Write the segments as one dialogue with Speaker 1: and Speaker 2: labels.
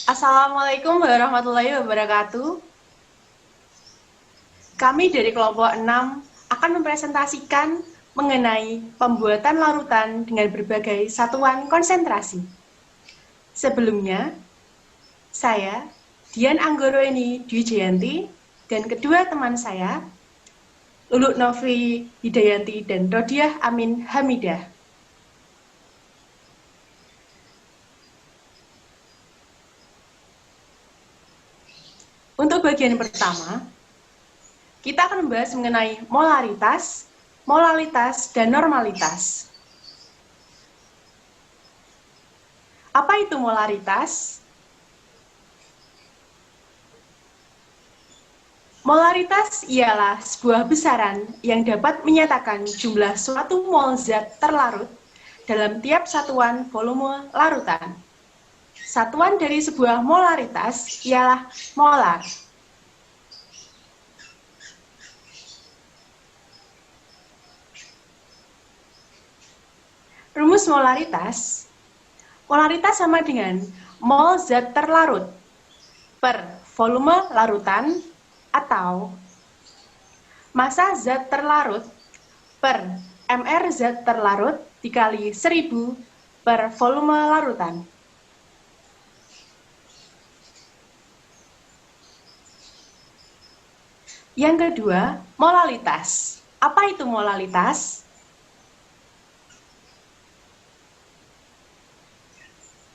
Speaker 1: Assalamualaikum warahmatullahi wabarakatuh. Kami dari kelompok 6 akan mempresentasikan mengenai pembuatan larutan dengan berbagai satuan konsentrasi. Sebelumnya, saya, Dian Anggoroeni Dwi Jayanti, dan kedua teman saya, Luluk Novi Hidayanti dan Rodiah Amin Hamidah. Untuk bagian pertama, kita akan membahas mengenai molaritas, molalitas, dan normalitas. Apa itu molaritas? Molaritas ialah sebuah besaran yang dapat menyatakan jumlah suatu mol zat terlarut dalam tiap satuan volume larutan. Satuan dari sebuah molaritas ialah molar. Rumus molaritas. Molaritas sama dengan mol zat terlarut per volume larutan atau massa zat terlarut per mR zat terlarut dikali 1000 per volume larutan. Yang kedua, molalitas. Apa itu molalitas?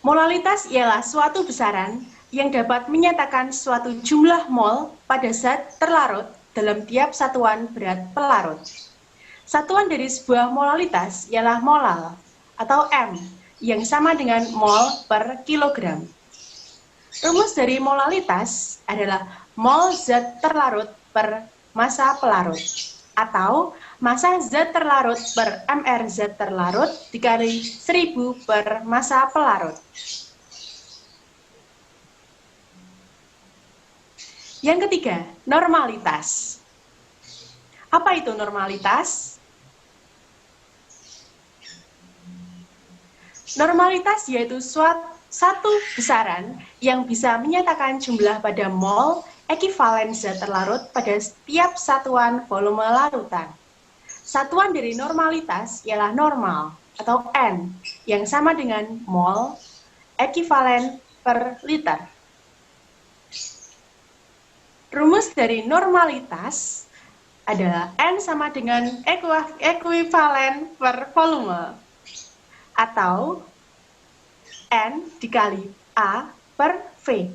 Speaker 1: Molalitas ialah suatu besaran yang dapat menyatakan suatu jumlah mol pada zat terlarut dalam tiap satuan berat pelarut. Satuan dari sebuah molalitas ialah molal atau M yang sama dengan mol per kilogram. Rumus dari molalitas adalah mol zat terlarut per massa pelarut atau massa zat terlarut per mR zat terlarut dikali 1000 per massa pelarut. Yang ketiga, normalitas. Apa itu normalitas? Normalitas yaitu satu besaran yang bisa menyatakan jumlah pada mol ekivalen zat terlarut pada setiap satuan volume larutan. Satuan dari normalitas ialah normal atau N yang sama dengan mol ekivalen per liter. Rumus dari normalitas adalah N sama dengan ekuivalen per volume atau N dikali A per V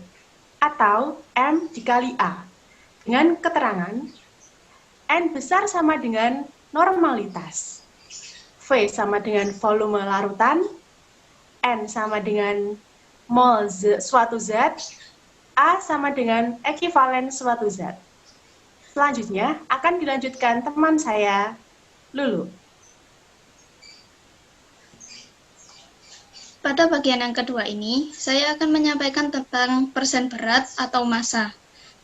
Speaker 1: atau M dikali A dengan keterangan N besar sama dengan normalitas, V sama dengan volume larutan, N sama dengan mol suatu zat, A sama dengan ekivalen suatu zat. Selanjutnya akan dilanjutkan teman saya, Lulu.
Speaker 2: Pada bagian yang kedua ini, saya akan menyampaikan tentang persen berat atau massa.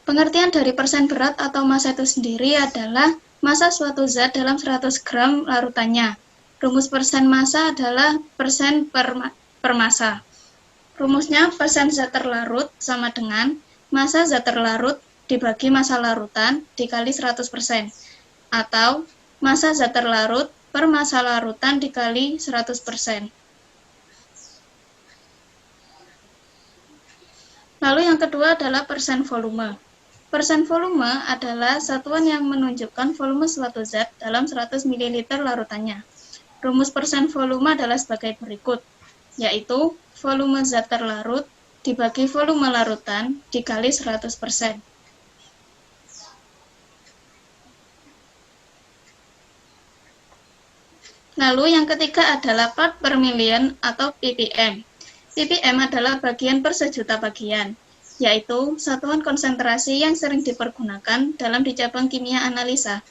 Speaker 2: Pengertian dari persen berat atau massa itu sendiri adalah massa suatu zat dalam 100 gram larutannya. Rumus persen massa adalah persen per massa. Rumusnya persen zat terlarut sama dengan massa zat terlarut dibagi massa larutan dikali 100%, atau massa zat terlarut per massa larutan dikali 100%. Lalu yang kedua adalah persen volume. Persen volume adalah satuan yang menunjukkan volume suatu zat dalam 100 ml larutannya. Rumus persen volume adalah sebagai berikut, yaitu volume zat terlarut dibagi volume larutan dikali 100%. Lalu yang ketiga adalah part per million atau ppm. ppm adalah bagian per sejuta bagian, yaitu satuan konsentrasi yang sering dipergunakan dalam di cabang kimia analisa.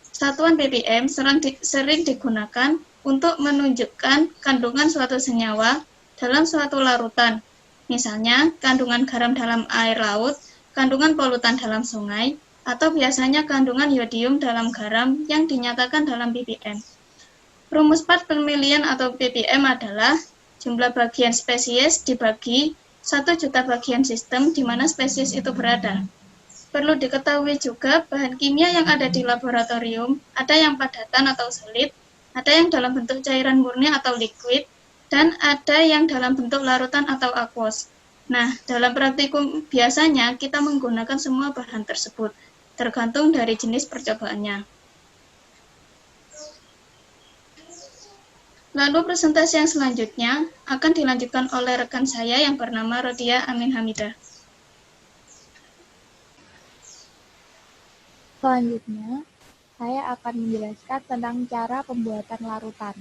Speaker 2: Satuan ppm sering digunakan untuk menunjukkan kandungan suatu senyawa dalam suatu larutan, misalnya kandungan garam dalam air laut, kandungan polutan dalam sungai, atau biasanya kandungan yodium dalam garam yang dinyatakan dalam ppm. Rumus part per million atau ppm adalah jumlah bagian spesies dibagi 1 juta bagian sistem di mana spesies itu berada. Perlu diketahui juga bahan kimia yang ada di laboratorium, ada yang padatan atau solid, ada yang dalam bentuk cairan murni atau liquid, dan ada yang dalam bentuk larutan atau aqueous. Nah, dalam praktikum biasanya kita menggunakan semua bahan tersebut, tergantung dari jenis percobaannya. Lalu presentasi yang selanjutnya akan dilanjutkan oleh rekan saya yang bernama Rodia Amin Hamidah.
Speaker 3: Selanjutnya, saya akan menjelaskan tentang cara pembuatan larutan.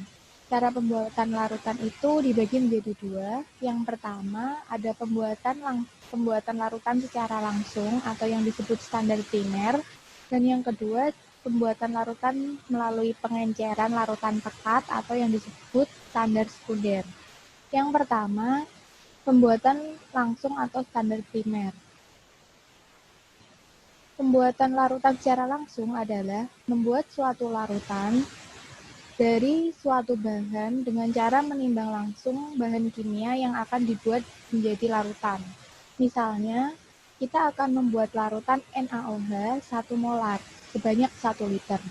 Speaker 3: Cara pembuatan larutan itu dibagi menjadi dua. Yang pertama, ada pembuatan larutan secara langsung atau yang disebut standar primer. Dan yang kedua, pembuatan larutan melalui pengenceran larutan pekat atau yang disebut standar sekunder. Yang pertama, pembuatan langsung atau standar primer. Pembuatan larutan secara langsung adalah membuat suatu larutan dari suatu bahan dengan cara menimbang langsung bahan kimia yang akan dibuat menjadi larutan. Misalnya, kita akan membuat larutan NaOH 1 molar sebanyak 1 liter.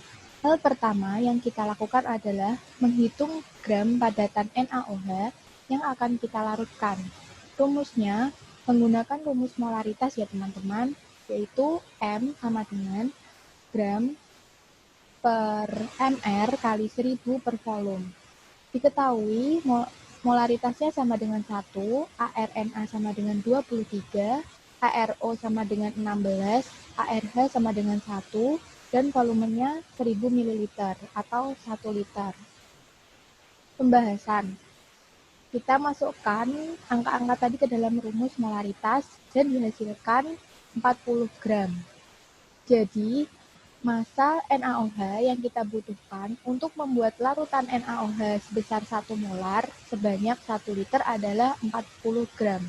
Speaker 3: Hal pertama yang kita lakukan adalah menghitung gram padatan NaOH yang akan kita larutkan. Rumusnya menggunakan rumus molaritas ya teman-teman, yaitu M sama dengan gram per mr kali 1000 per volume. Diketahui molaritasnya sama dengan 1, ARNA sama dengan 23, ARO sama dengan 16, ARH sama dengan 1, dan volumenya 1000 ml atau 1 liter. Pembahasan. Kita masukkan angka-angka tadi ke dalam rumus molaritas dan dihasilkan 40 gram. Jadi, massa NaOH yang kita butuhkan untuk membuat larutan NaOH sebesar 1 molar sebanyak 1 liter adalah 40 gram.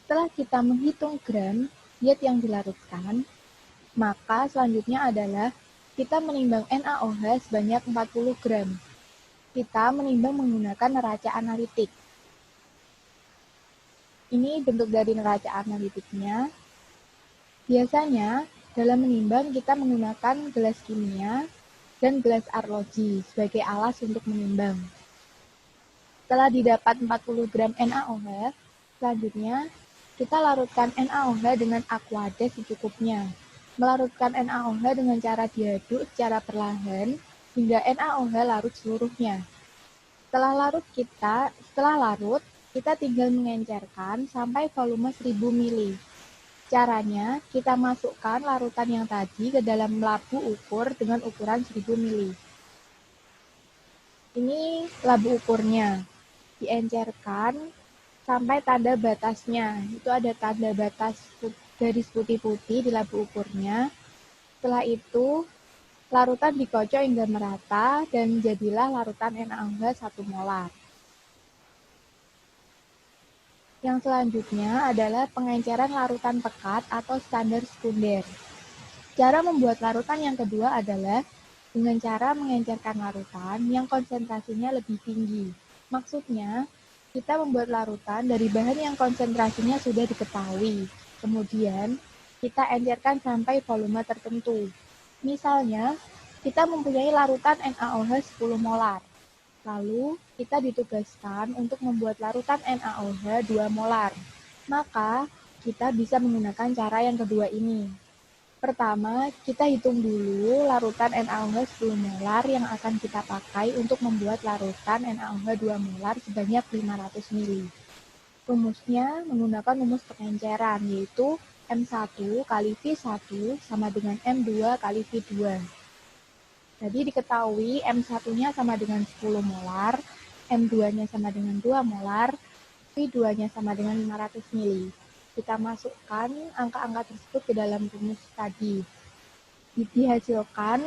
Speaker 3: Setelah kita menghitung gram zat yang dilarutkan, maka selanjutnya adalah kita menimbang NaOH sebanyak 40 gram. Kita menimbang menggunakan neraca analitik. Ini bentuk dari neraca analitiknya. Biasanya, dalam menimbang kita menggunakan gelas kimia dan gelas arloji sebagai alas untuk menimbang. Setelah didapat 40 gram NaOH, selanjutnya kita larutkan NaOH dengan aquades secukupnya. Melarutkan NaOH dengan cara diaduk secara perlahan hingga NaOH larut seluruhnya. Setelah larut, kita tinggal mengencerkan sampai volume 1000 ml. Caranya, kita masukkan larutan yang tadi ke dalam labu ukur dengan ukuran 1000 ml. Ini labu ukurnya. Diencerkan sampai tanda batasnya. Itu ada tanda batas garis putih-putih di labu ukurnya. Setelah itu, larutan dikocok hingga merata dan jadilah larutan NaOH 1 molar. Yang selanjutnya adalah pengenceran larutan pekat atau standar sekunder. Cara membuat larutan yang kedua adalah dengan cara mengencerkan larutan yang konsentrasinya lebih tinggi. Maksudnya, kita membuat larutan dari bahan yang konsentrasinya sudah diketahui. Kemudian, kita encerkan sampai volume tertentu. Misalnya, kita mempunyai larutan NaOH 10 molar. Lalu, kita ditugaskan untuk membuat larutan NaOH 2 molar. Maka, kita bisa menggunakan cara yang kedua ini. Pertama, kita hitung dulu larutan NaOH 10 molar yang akan kita pakai untuk membuat larutan NaOH 2 molar sebanyak 500 ml. Rumusnya menggunakan rumus pengenceran, yaitu M1 kali V1 sama dengan M2 kali V2. Jadi diketahui M1-nya sama dengan 10 molar, M2-nya sama dengan 2 molar, V2-nya sama dengan 500 ml. Kita masukkan angka-angka tersebut ke dalam rumus tadi. Dihasilkan,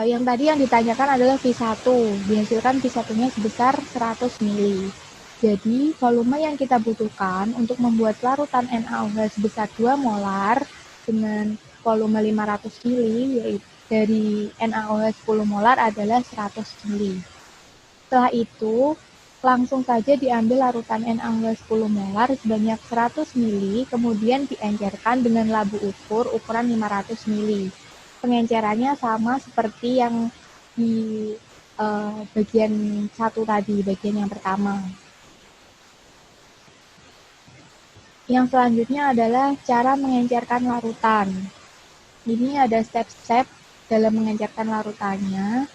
Speaker 3: yang tadi yang ditanyakan adalah V1. Dihasilkan V1-nya sebesar 100 ml. Jadi, volume yang kita butuhkan untuk membuat larutan NaOH sebesar 2 molar dengan volume 500 ml, yaitu dari NaOH 10 molar adalah 100 ml. Setelah itu, Langsung saja diambil larutan N-10 molar sebanyak 100 ml, kemudian diencerkan dengan labu ukur ukuran 500 ml. Pengencerannya sama seperti yang di bagian satu tadi, bagian yang pertama. Yang selanjutnya adalah cara mengencerkan larutan. Ini ada step-step dalam mengencerkan larutannya.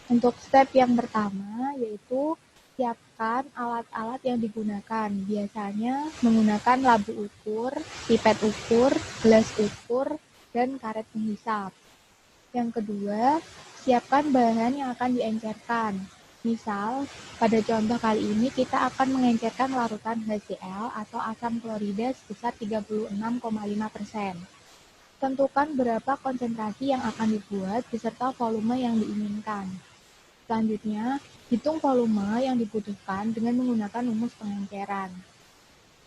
Speaker 3: Untuk step yang pertama yaitu siapkan alat-alat yang digunakan. Biasanya menggunakan labu ukur, pipet ukur, gelas ukur, dan karet penghisap. Yang kedua, siapkan bahan yang akan diencerkan. Misal, pada contoh kali ini kita akan mengencerkan larutan HCl atau asam klorida sebesar 36,5%. Tentukan berapa konsentrasi yang akan dibuat beserta volume yang diinginkan. Selanjutnya, hitung volume yang dibutuhkan dengan menggunakan rumus pengenceran.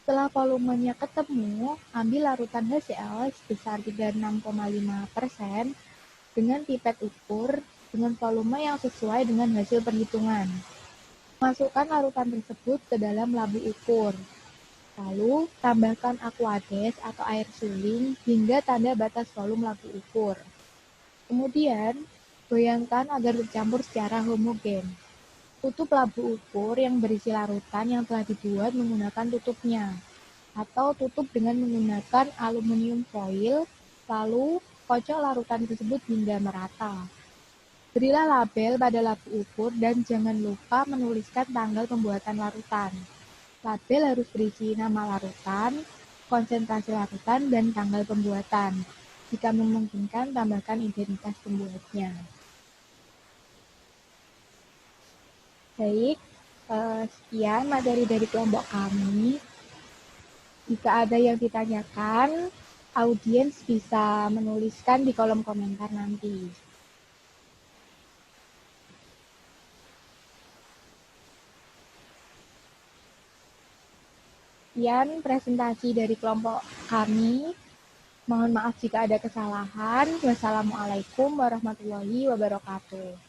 Speaker 3: Setelah volumenya ketemu, ambil larutan HCl sebesar 36,5% dengan pipet ukur dengan volume yang sesuai dengan hasil perhitungan. Masukkan larutan tersebut ke dalam labu ukur. Lalu, tambahkan aquades atau air suling hingga tanda batas volume labu ukur. Kemudian, goyangkan agar bercampur secara homogen. Tutup labu ukur yang berisi larutan yang telah dibuat menggunakan tutupnya, atau tutup dengan menggunakan aluminium foil, lalu kocok larutan tersebut hingga merata. Berilah label pada labu ukur dan jangan lupa menuliskan tanggal pembuatan larutan. Label harus berisi nama larutan, konsentrasi larutan, dan tanggal pembuatan. Jika memungkinkan, tambahkan identitas pembuatnya. Baik, sekian materi dari kelompok kami. Jika ada yang ditanyakan, audiens bisa menuliskan di kolom komentar nanti. Sekian presentasi dari kelompok kami. Mohon maaf jika ada kesalahan. Wassalamualaikum warahmatullahi wabarakatuh.